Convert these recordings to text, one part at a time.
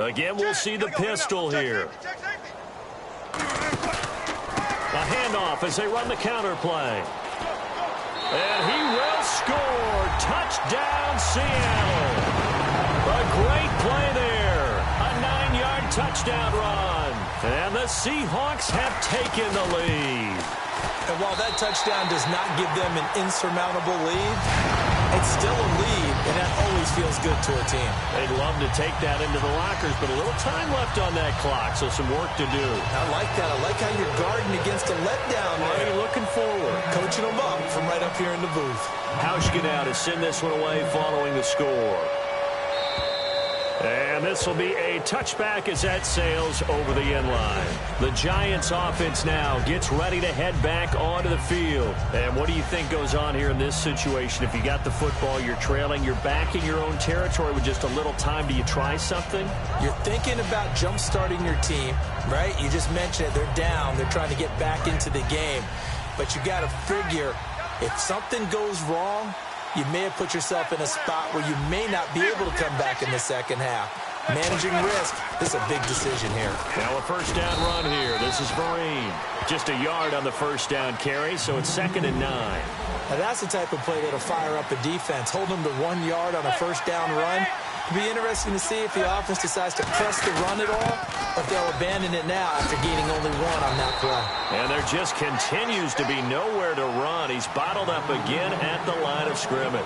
Again, we'll see the pistol here. A handoff as they run the counter play. And he will score. Touchdown, Seattle. A great play there. A 9-yard touchdown run. And the Seahawks have taken the lead. And while that touchdown does not give them an insurmountable lead, it's still a lead, and that always feels good to a team. They'd love to take that into the lockers, but a little time left on that clock, so some work to do. I like that. I like how you're guarding against a letdown. Already looking forward. Coaching them up from right up here in the booth. Hauschka to send this one away following the score. And this will be a touchback as that sails over the end line. The Giants offense now gets ready to head back onto the field. And what do you think goes on here in this situation? If you got the football, you're trailing, you're back in your own territory with just a little time. Do you try something? You're thinking about jump-starting your team, right? You just mentioned it. They're down. They're trying to get back into the game. But you got to figure if something goes wrong, you may have put yourself in a spot where you may not be able to come back in the second half. Managing risk, this is a big decision here. Now a first down run here. This is Vereen. Just a yard on the first down carry, so it's 2nd and 9. Now that's the type of play that'll fire up a defense. Hold them to 1 yard on a first down run. It'll be interesting to see if the offense decides to press the run at all, or if they'll abandon it now after gaining only 1 on that play. And there just continues to be nowhere to run. He's bottled up again at the line of scrimmage.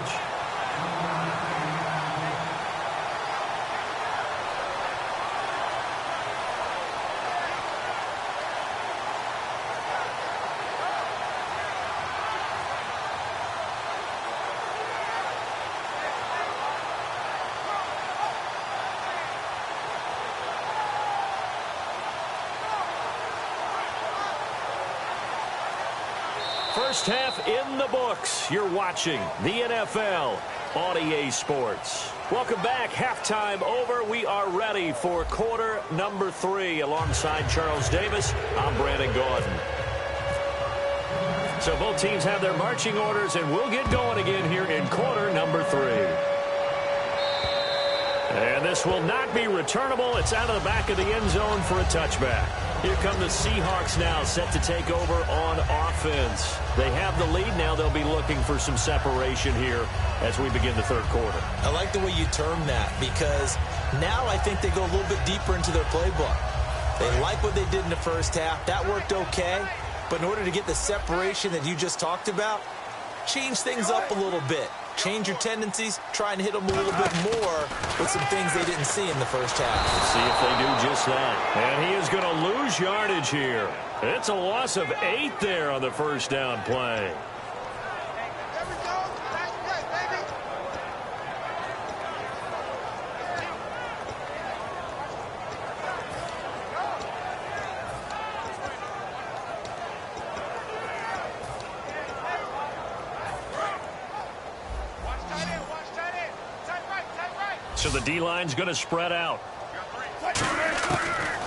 First half in the books. You're watching the NFL on EA Sports. Welcome back. Halftime over. We are ready for quarter number 3. Alongside Charles Davis, I'm Brandon Gaudin. So both teams have their marching orders, and we'll get going again here in quarter number 3. And this will not be returnable. It's out of the back of the end zone for a touchback. Here come the Seahawks now, set to take over on offense. They have the lead. Now they'll be looking for some separation here as we begin the third quarter. I like the way you term that, because now I think they go a little bit deeper into their playbook. They like what they did in the first half. That worked okay. But in order to get the separation that you just talked about, change things up a little bit. Change your tendencies, try and hit them a little bit more with some things they didn't see in the first half. Let's see if they do just that. And he is going to lose yardage here. It's a loss of 8 there on the first down play. So the D-line's going to spread out.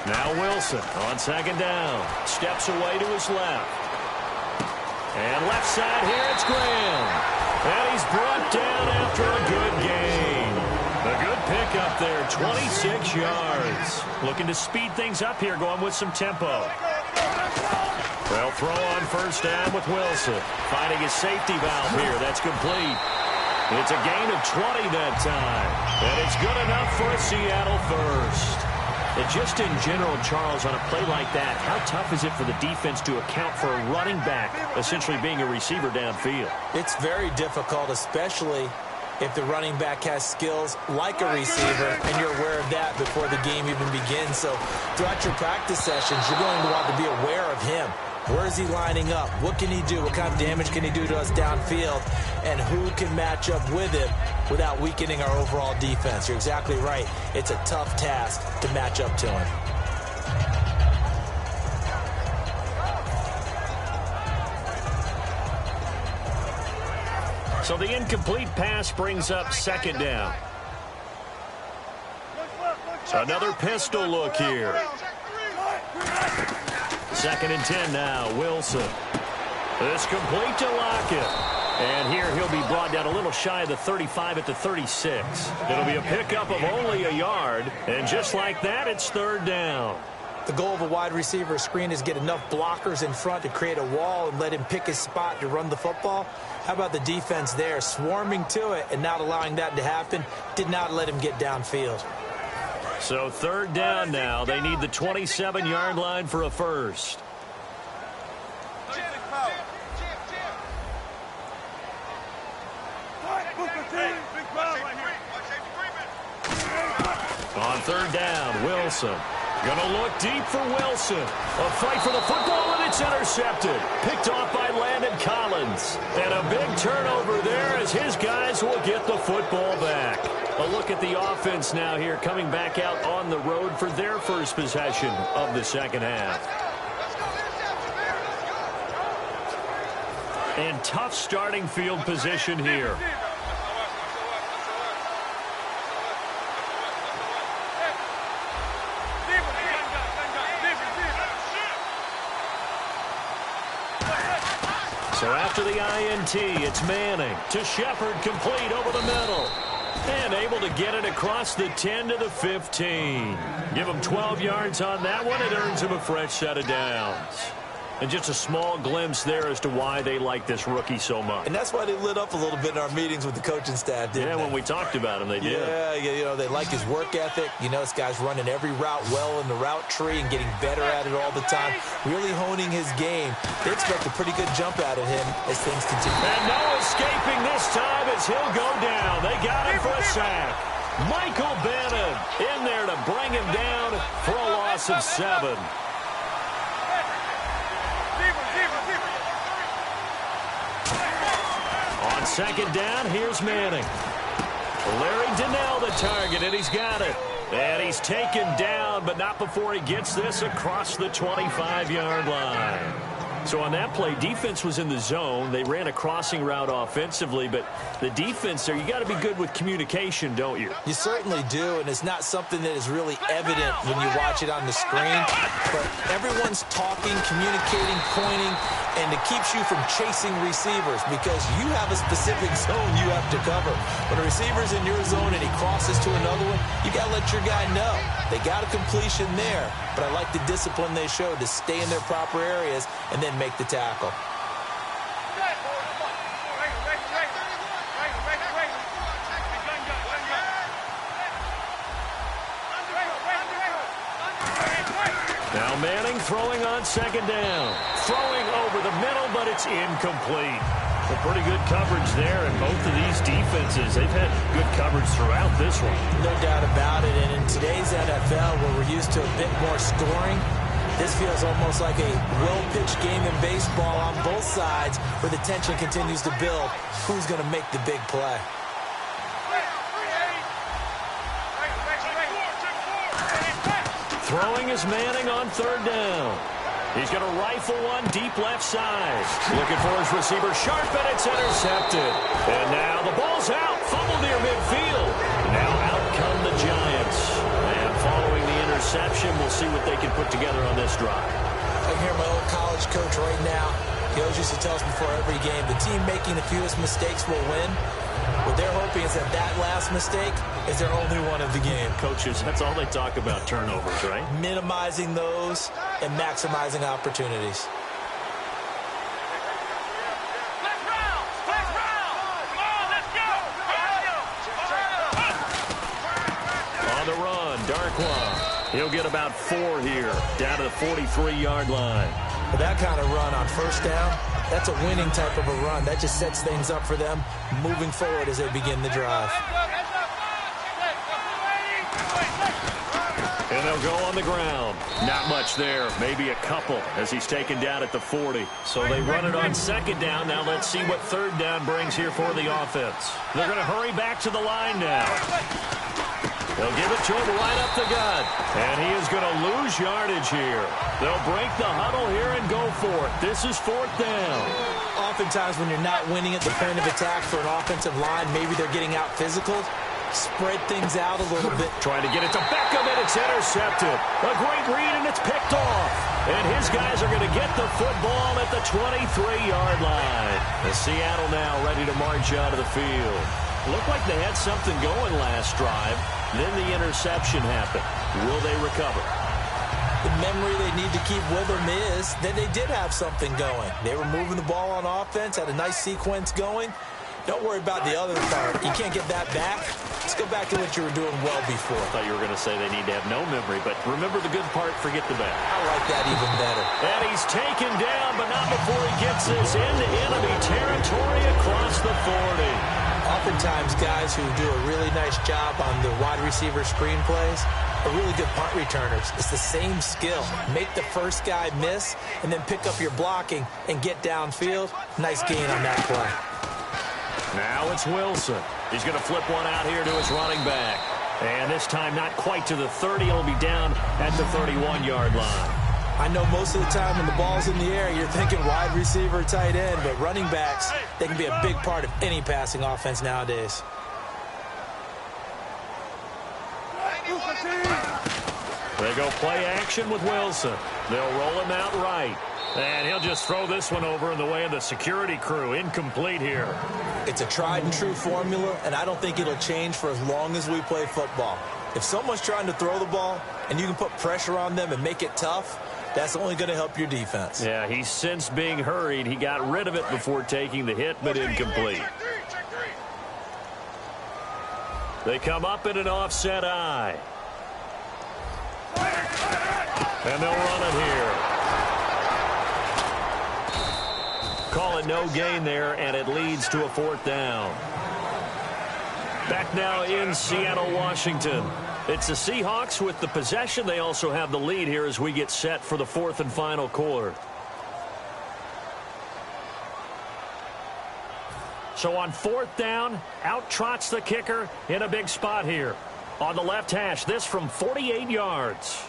Now Wilson on second down. Steps away to his left. And left side here, it's Graham. And he's brought down after a good gain. A good pickup there, 26 yards. Looking to speed things up here, going with some tempo. Well, throw on first down with Wilson. Finding his safety valve here. That's complete. It's a gain of 20 that time. And it's good enough for a Seattle first. And just in general, Charles, on a play like that, how tough is it for the defense to account for a running back essentially being a receiver downfield? It's very difficult, especially if the running back has skills like a receiver, and you're aware of that before the game even begins. So throughout your practice sessions, you're going to want to be aware of him. Where is he lining up? What can he do? What kind of damage can he do to us downfield? And who can match up with him without weakening our overall defense? You're exactly right. It's a tough task to match up to him. So the incomplete pass brings up second down. So another pistol look here. 2nd and 10 now, Wilson. It's complete to Lockett. And here he'll be brought down a little shy of the 35 at the 36. It'll be a pickup of only a yard. And just like that, it's third down. The goal of a wide receiver screen is get enough blockers in front to create a wall and let him pick his spot to run the football. How about the defense there, swarming to it and not allowing that to happen? Did not let him get downfield. So third down now. They need the 27-yard line for a first. On third down, Wilson. Gonna look deep for Wilson. A fight for the football, and it's intercepted. Picked off by Landon Collins. And a big turnover there as his guys will get the football back. A look at the offense now here, coming back out on the road for their first possession of the second half. And tough starting field position here. So after the INT, it's Manning to Shepard, complete over the middle. And able to get it across the 10 to the 15. Give him 12 yards on that one. It earns him a fresh set of downs. And just a small glimpse there as to why they like this rookie so much. And that's why they lit up a little bit in our meetings with the coaching staff, didn't they? When we talked about him, they did. Yeah, you know, they like his work ethic. You know, this guy's running every route well in the route tree and getting better at it all the time, really honing his game. They expect a pretty good jump out of him as things continue. And no escaping this time as he'll go down. They got him for a sack. Michael Bannon in there to bring him down for a loss of 7. On second down, here's Manning. Larry Donnell the target, and he's got it. And he's taken down, but not before he gets this across the 25-yard line. So on that play, defense was in the zone. They ran a crossing route offensively, but the defense there, you got to be good with communication, don't you? You certainly do, and it's not something that is really evident when you watch it on the screen. But everyone's talking, communicating, pointing, and it keeps you from chasing receivers because you have a specific zone you have to cover. When a receiver's in your zone and he crosses to another one, you got to let your guy know. They got a completion there, but I like the discipline they showed to stay in their proper areas and then make the tackle. Now Manning throwing on second down. Throwing over the middle, but it's incomplete. Well, pretty good coverage there, and both of these defenses, they've had good coverage throughout this one. No doubt about it, and in today's NFL, where we're used to a bit more scoring, this feels almost like a well-pitched game in baseball on both sides where the tension continues to build. Who's going to make the big play? Throwing is Manning on third down. He's going to rifle one deep left side. Looking for his receiver sharp, and it's intercepted. And now the ball's out. Fumble near midfield. Now out come the Giants. And following the interception, we'll see what they can put together on this drive. I can hear my old college coach right now. He always used to tell us before every game, the team making the fewest mistakes will win. What they're hoping is that that last mistake is their only one of the game. Coaches, that's all they talk about, turnovers, right? Minimizing those and maximizing opportunities. On the run, Darkwa. He'll get about 4 here, down to the 43-yard line. With that kind of run on first down, that's a winning type of a run. That just sets things up for them moving forward as they begin the drive. And they'll go on the ground. Not much there, maybe a couple as he's taken down at the 40. So they run it on second down. Now let's see what third down brings here for the offense. They're going to hurry back to the line now. They'll give it to him right up the gut. And he is going to lose yardage here. They'll break the huddle here and go for it. This is fourth down. Oftentimes when you're not winning at the point of attack for an offensive line, maybe they're getting out physical. spread things out a little bit. Trying to get it to Beckham, and it's intercepted. A great read, and it's picked off. And his guys are going to get the football at the 23-yard line. And Seattle now ready to march out of the field. Looked like they had something going last drive. Then the interception happened. Will they recover? The memory they need to keep with them is that they did have something going. They were moving the ball on offense, had a nice sequence going. Don't worry about the other part. You can't get that back. Let's go back to what you were doing well before. I thought you were going to say they need to have no memory, but remember the good part, forget the bad. I like that even better. And he's taken down, but not before he gets this into enemy territory across the 40. Oftentimes, guys who do a really nice job on the wide receiver screen plays are really good punt returners. It's the same skill. Make the first guy miss, and then pick up your blocking and get downfield. Nice gain on that play. Now it's Wilson. He's going to flip one out here to his running back. And this time not quite to the 30. It'll be down at the 31-yard line. I know most of the time when the ball's in the air, you're thinking wide receiver, tight end, but running backs, they can be a big part of any passing offense nowadays. They go play action with Wilson. They'll roll him out right. And he'll just throw this one over in the way of the security crew. Incomplete here. It's a tried-and-true formula, and I don't think it'll change for as long as we play football. If someone's trying to throw the ball and you can put pressure on them and make it tough, that's only going to help your defense. Yeah, he's since being hurried. He got rid of it before taking the hit, but incomplete. They come up in an offset eye. And they'll run it here. Call it no gain there, and it leads to a 4th down. Back now in Seattle, Washington. It's the Seahawks with the possession. They also have the lead here as we get set for the 4th and final quarter. So on 4th down, out trots the kicker in a big spot here. On the left hash, this from 48 yards.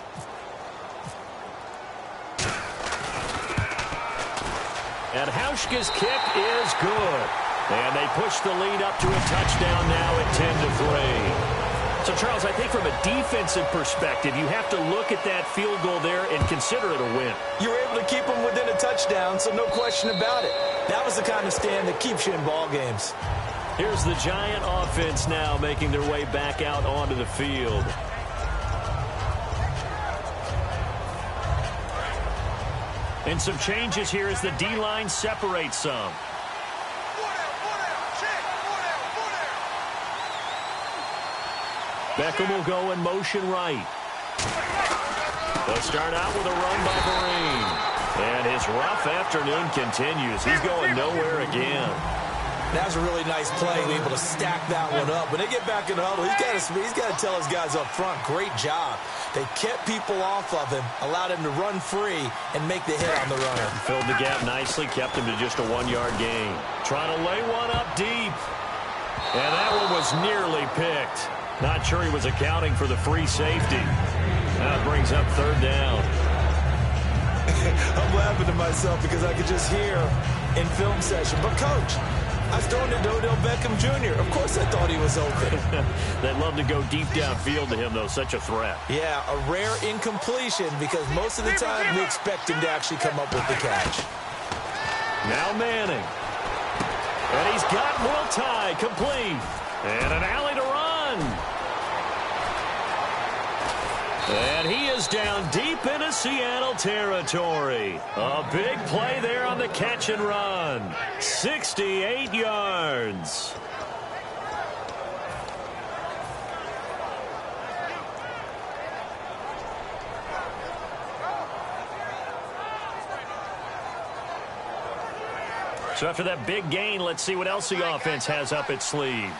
And Hauschka's kick is good. And they push the lead up to a touchdown now at 10-3. So, Charles, I think from a defensive perspective, you have to look at that field goal there and consider it a win. You were able to keep them within a touchdown, so no question about it. That was the kind of stand that keeps you in ball games. Here's the Giant offense now making their way back out onto the field. And some changes here as the D-line separates some. Beckham will go in motion right. They'll start out with a run by Vereen. And his rough afternoon continues. He's going nowhere again. That was a really nice play, able to stack that one up. When they get back in the huddle, he's got to tell his guys up front, great job. They kept people off of him, allowed him to run free, and make the hit on the runner. Filled the gap nicely, kept him to just a 1-yard gain. Trying to lay one up deep. And that one was nearly picked. Not sure he was accounting for the free safety. Now it brings up 3rd down. I'm laughing to myself because I could just hear in film session, but Coach, I was throwing it to Odell Beckham Jr. Of course I thought he was open. They'd love to go deep downfield to him, though. Such a threat. Yeah, a rare incompletion because most of the time we expect him to actually come up with the catch. Now Manning. And he's got Will Tye complete. And an alley to run. And he is down deep into Seattle territory. A big play there on the catch and run. 68 yards. So after that big gain, let's see what else the offense has up its sleeve.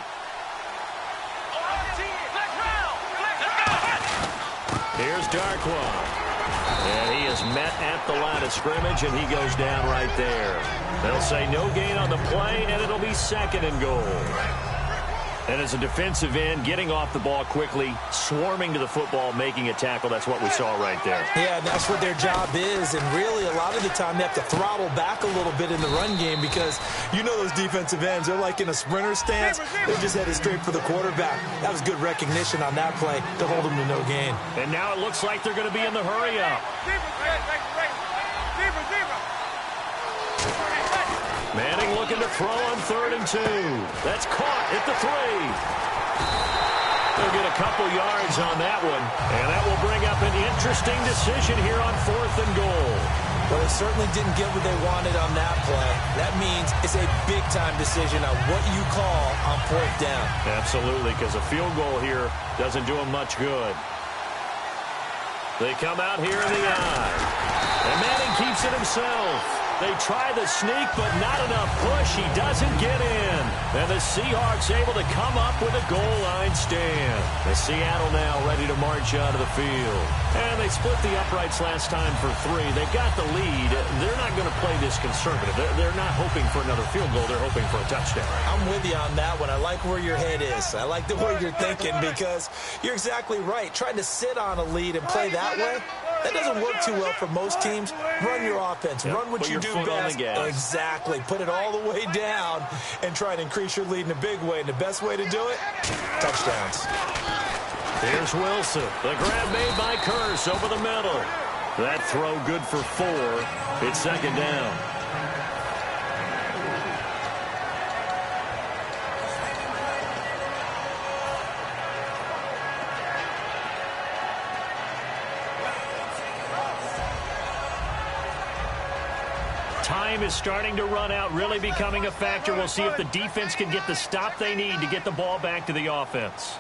Here's Darkwa. And he is met at the line of scrimmage, and he goes down right there. They'll say no gain on the play, and it'll be 2nd and goal. And as a defensive end, getting off the ball quickly, swarming to the football, making a tackle, that's what we saw right there. Yeah, that's what their job is. And really, a lot of the time, they have to throttle back a little bit in the run game because you know those defensive ends, they're like in a sprinter stance. They're just headed straight for the quarterback. That was good recognition on that play to hold them to no gain. And now it looks like they're going to be in the hurry-up. Manning looking to throw on 3rd and 2. That's caught at the 3. They'll get a couple yards on that one, and that will bring up an interesting decision here on 4th and goal. Well, they certainly didn't get what they wanted on that play. That means it's a big-time decision on what you call on 4th down. Absolutely, because a field goal here doesn't do them much good. They come out here in the eye, and Manning keeps it himself. They try the sneak, but not enough push. He doesn't get in. And the Seahawks able to come up with a goal line stand. The Seattle now ready to march out of the field. And they split the uprights last time for 3. They've got the lead. They're not going to play this conservative. They're not hoping for another field goal. They're hoping for a touchdown. I'm with you on that one. I like where your head is. I like the way you're thinking because you're exactly right. Trying to sit on a lead and play that way, that doesn't work too well for most teams. Run your offense. Yep. Run what you do best. Exactly. Put it all the way down and try to increase your lead in a big way. And the best way to do it, touchdowns. Here's Wilson. The grab made by Curse over the middle. That throw good for 4. It's 2nd down. Time is starting to run out, really becoming a factor. We'll see if the defense can get the stop they need to get the ball back to the offense.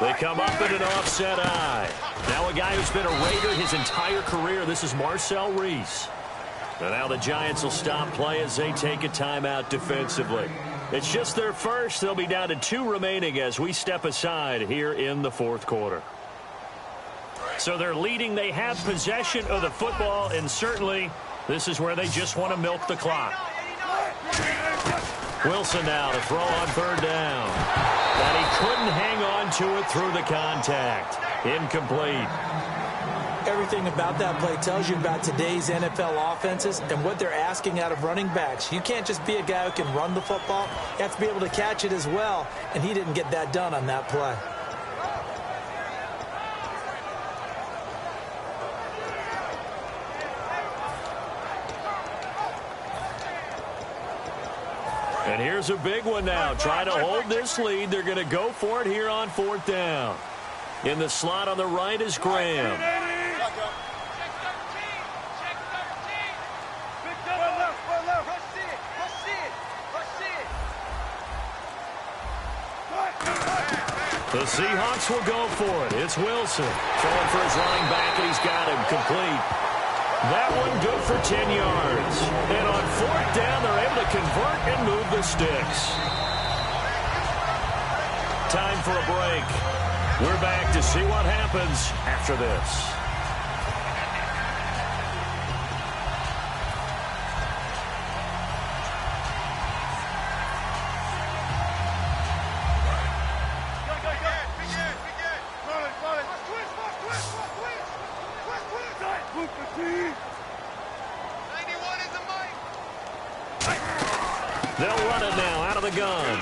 They come up in an offset eye. Now a guy who's been a Raider his entire career. This is Marcel Reese. And now the Giants will stop play as they take a timeout defensively. It's just their first. They'll be down to 2 remaining as we step aside here in the 4th quarter. So they're leading. They have possession of the football, and certainly this is where they just want to milk the clock. Wilson now to throw on 3rd down. And he couldn't hang on to it through the contact. Incomplete. Everything about that play tells you about today's NFL offenses and what they're asking out of running backs. You can't just be a guy who can run the football. You have to be able to catch it as well, and he didn't get that done on that play. And here's a big one now. Try to hold this lead. They're going to go for it here on 4th down. In the slot on the right is Graham. The Seahawks will go for it. It's Wilson throwing for his running back, and he's got him complete. That one good for 10 yards. And on 4th down, they're able to convert and move the sticks. Time for a break. We're back to see what happens after this. They'll run it now out of the gun.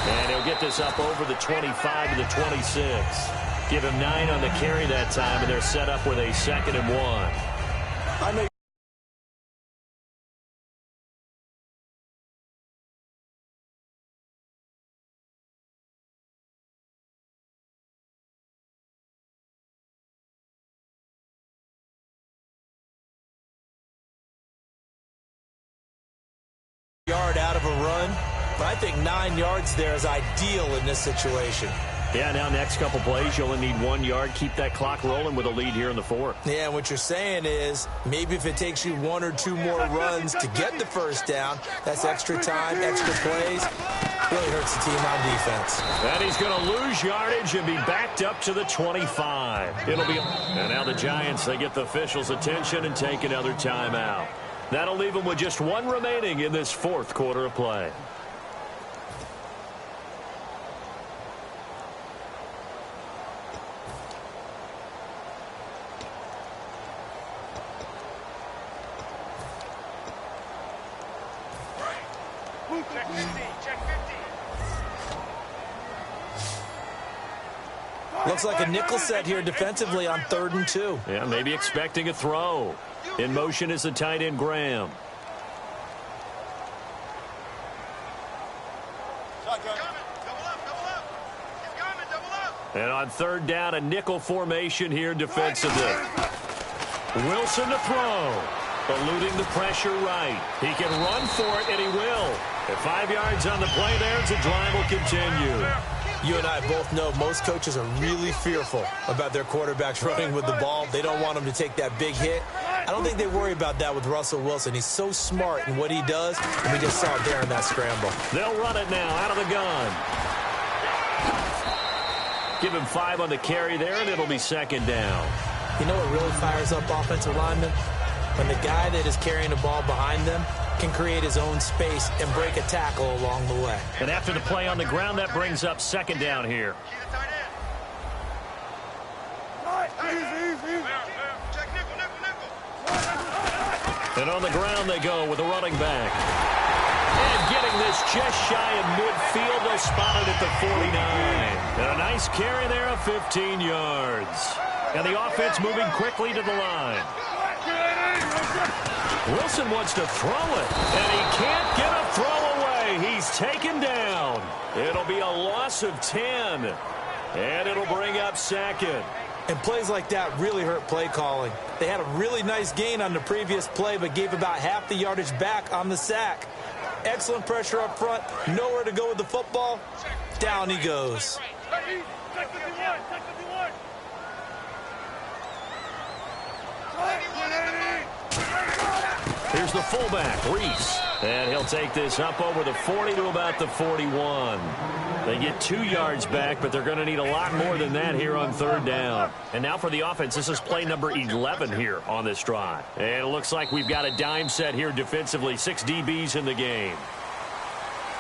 And he'll get this up over the 25 to the 26. Give him 9 on the carry that time, and they're set up with a 2nd and 1. Yard out of a run, but I think 9 yards there is ideal in this situation. Yeah, now next couple plays, you only need 1 yard. Keep that clock rolling with a lead here in the 4th. Yeah, what you're saying is maybe if it takes you 1 or 2 more runs to get the 1st down, that's extra time, extra plays. Really hurts the team on defense. And he's going to lose yardage and be backed up to the 25. And now the Giants, they get the officials' attention and take another timeout. That'll leave them with just one remaining in this fourth quarter of play. Check 50, check 50. Looks like a nickel set here defensively on 3rd and 2. Yeah, maybe expecting a throw. In motion is the tight end, Graham. And on 3rd down, a nickel formation here defensively. Wilson to throw. Eluding the pressure right. He can run for it, and he will. At 5 yards on the play there, the drive will continue. You and I both know most coaches are really fearful about their quarterbacks running with the ball. They don't want them to take that big hit. I don't think they worry about that with Russell Wilson. He's so smart in what he does, and we just saw it there in that scramble. They'll run it now out of the gun. Give him 5 on the carry there, and it'll be 2nd down. You know what really fires up offensive linemen? When the guy that is carrying the ball behind them can create his own space and break a tackle along the way. And after the play on the ground, that brings up 2nd down here. And on the ground they go with a running back. And getting this just shy of midfield, they'll spot it at the 49. And a nice carry there of 15 yards. And the offense moving quickly to the line. Wilson wants to throw it, and he can't get a throw away. He's taken down. It'll be a loss of 10, and it'll bring up 2nd. And plays like that really hurt play calling. They had a really nice gain on the previous play, but gave about half the yardage back on the sack. Excellent pressure up front, nowhere to go with the football. Down he goes. Here's the fullback, Reese. And he'll take this up over the 40 to about the 41. They get 2 yards back, but they're going to need a lot more than that here on 3rd down. And now for the offense, this is play number 11 here on this drive. And it looks like we've got a dime set here defensively. 6 DBs in the game.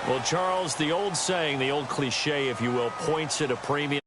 Well, Charles, the old saying, the old cliche, if you will, points at a premium.